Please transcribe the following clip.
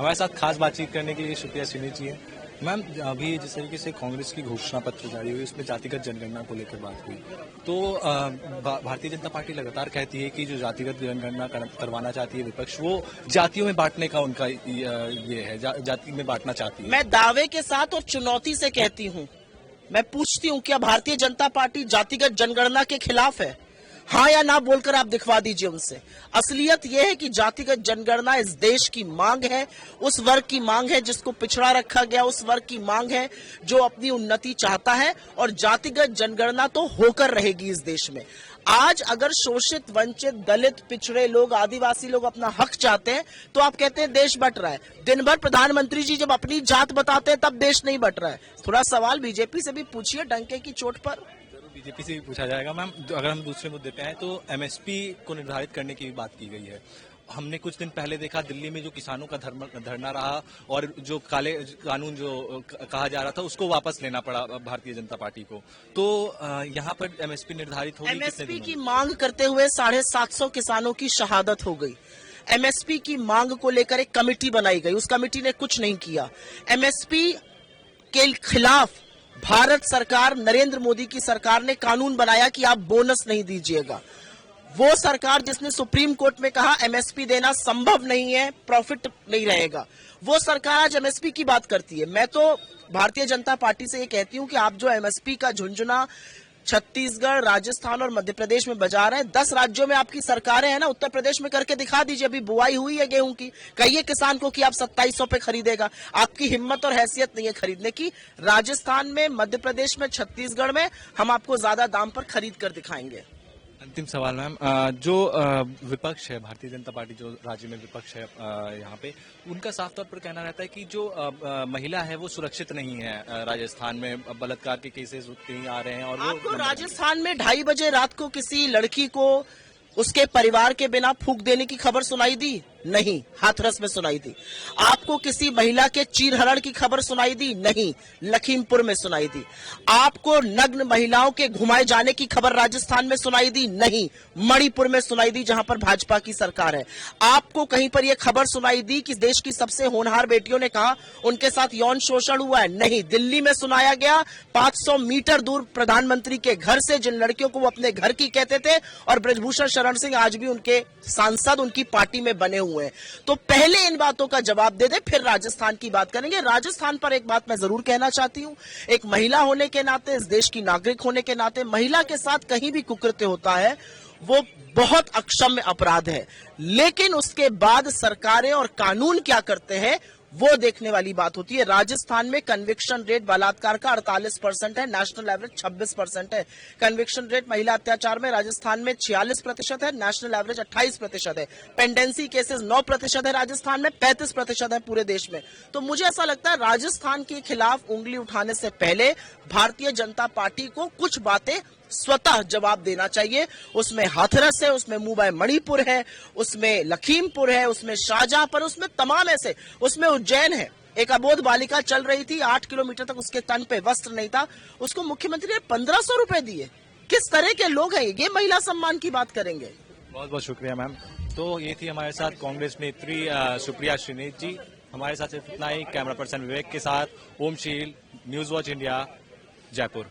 हमारे साथ खास बातचीत करने के लिए सुप्रिया श्रीनिधि जी हैं। मैम, अभी जिस तरीके से कांग्रेस की घोषणा पत्र जारी हुई उसमें जातिगत जनगणना को लेकर बात हुई, तो भारतीय जनता पार्टी लगातार कहती है कि जो जातिगत जनगणना करवाना चाहती है विपक्ष, वो जातियों में बांटने का उनका ये है, जाति में बांटना चाहती है। मैं दावे के साथ और चुनौती से कहती हूँ, मैं पूछती हूँ, क्या भारतीय जनता पार्टी जातिगत जनगणना के खिलाफ है? हाँ या ना बोलकर आप दिखवा दीजिए उनसे। असलियत यह है कि जातिगत जनगणना इस देश की मांग है, उस वर्ग की मांग है जिसको पिछड़ा रखा गया, उस वर्ग की मांग है जो अपनी उन्नति चाहता है, और जातिगत जनगणना तो होकर रहेगी इस देश में। आज अगर शोषित, वंचित, दलित, पिछड़े लोग, आदिवासी लोग अपना हक चाहते हैं तो आप कहते हैं देश बट रहा है। दिन भर प्रधानमंत्री जी जब अपनी जात बताते हैं तब देश नहीं बट रहा है। थोड़ा सवाल बीजेपी से भी पूछिए डंके की चोट पर। बीजेपी से भी पूछा जाएगा। मैम, अगर हम दूसरे मुद्दे पे आए तो एमएसपी को निर्धारित करने की भी बात की गई है। हमने कुछ दिन पहले देखा दिल्ली में जो किसानों का धरना रहा और जो काले कानून जो कहा जा रहा था उसको वापस लेना पड़ा भारतीय जनता पार्टी को। तो यहाँ पर एमएसपी निर्धारित होगी। एमएसपी की मांग करते हुए 750 किसानों की शहादत हो गई। एमएसपी की मांग को लेकर एक कमेटी बनाई गई, उस कमेटी ने कुछ नहीं किया। एमएसपी के खिलाफ भारत सरकार, नरेंद्र मोदी की सरकार ने कानून बनाया कि आप बोनस नहीं दीजिएगा। वो सरकार जिसने सुप्रीम कोर्ट में कहा एमएसपी देना संभव नहीं है, प्रॉफिट नहीं रहेगा, वो सरकार आज एमएसपी की बात करती है। मैं तो भारतीय जनता पार्टी से ये कहती हूं कि आप जो एमएसपी का झुंझुना छत्तीसगढ़, राजस्थान और मध्य प्रदेश में बजा रहे हैं, 10 राज्यों में आपकी सरकारें हैं ना, उत्तर प्रदेश में करके दिखा दीजिए। अभी बुआई हुई है गेहूं की, कहिए किसान को कि आप 2700 पे खरीदेगा। आपकी हिम्मत और हैसियत नहीं है खरीदने की। राजस्थान में, मध्य प्रदेश में, छत्तीसगढ़ में हम आपको ज्यादा दाम पर खरीद कर दिखाएंगे। अंतिम सवाल मैम, जो विपक्ष है, भारतीय जनता पार्टी जो राज्य में विपक्ष है यहाँ पे, उनका साफ तौर पर कहना रहता है कि जो महिला है वो सुरक्षित नहीं है। राजस्थान में बलात्कार के केसेस कहीं आ रहे हैं। और आपको राजस्थान में 2:30 बजे रात को किसी लड़की को उसके परिवार के बिना फूंक देने की खबर सुनाई दी? नहीं, हाथरस में सुनाई दी। आपको किसी महिला के चीरहरण की खबर सुनाई दी? नहीं, लखीमपुर में सुनाई दी। आपको नग्न महिलाओं के घुमाए जाने की खबर राजस्थान में सुनाई दी? नहीं, मणिपुर में सुनाई दी जहां पर भाजपा की सरकार है। आपको कहीं पर यह खबर सुनाई दी कि देश की सबसे होनहार बेटियों ने कहा उनके साथ यौन शोषण हुआ है? नहीं, दिल्ली में सुनाया गया 500 मीटर दूर प्रधानमंत्री के घर से, जिन लड़कियों को वो अपने घर की कहते थे, और ब्रजभूषण शरण सिंह आज भी उनके सांसद, उनकी पार्टी में बने हुए। तो पहले इन बातों का जवाब दे दे, फिर राजस्थान की बात करेंगे। राजस्थान पर एक बात मैं जरूर कहना चाहती हूं, एक महिला होने के नाते, इस देश की नागरिक होने के नाते, महिला के साथ कहीं भी कुकृत्य होता है वो बहुत अक्षम्य अपराध है। लेकिन उसके बाद सरकारें और कानून क्या करते हैं वो देखने वाली बात होती है। राजस्थान में कन्विक्शन रेट बलात्कार का 48% है, नेशनल एवरेज 26% है। कन्विक्शन रेट महिला अत्याचार में राजस्थान में 46% है, नेशनल एवरेज 28% है। पेंडेंसी केसेस 9% है राजस्थान में, 35% है पूरे देश में। तो मुझे ऐसा लगता है राजस्थान के खिलाफ उंगली उठाने से पहले भारतीय जनता पार्टी को कुछ बातें स्वतः जवाब देना चाहिए। उसमें हाथरस है, उसमें मुंबई मणिपुर है, उसमें लखीमपुर है, उसमें शाहजहांपुर, उसमें तमाम ऐसे, उसमें उज्जैन है। एक अबोध बालिका चल रही थी, 8 किलोमीटर तक उसके तन पे वस्त्र नहीं था, उसको मुख्यमंत्री ने 1500 रुपए दिए। किस तरह के लोग हैं ये? महिला सम्मान की बात करेंगे। बहुत बहुत शुक्रिया मैम। तो ये थी हमारे साथ कांग्रेस नेत्री सुप्रिया श्रीनिधि जी। हमारे साथ सिर्फ इतना ही। कैमरा पर्सन विवेक के साथ ओम शील, न्यूज वॉच इंडिया, जयपुर।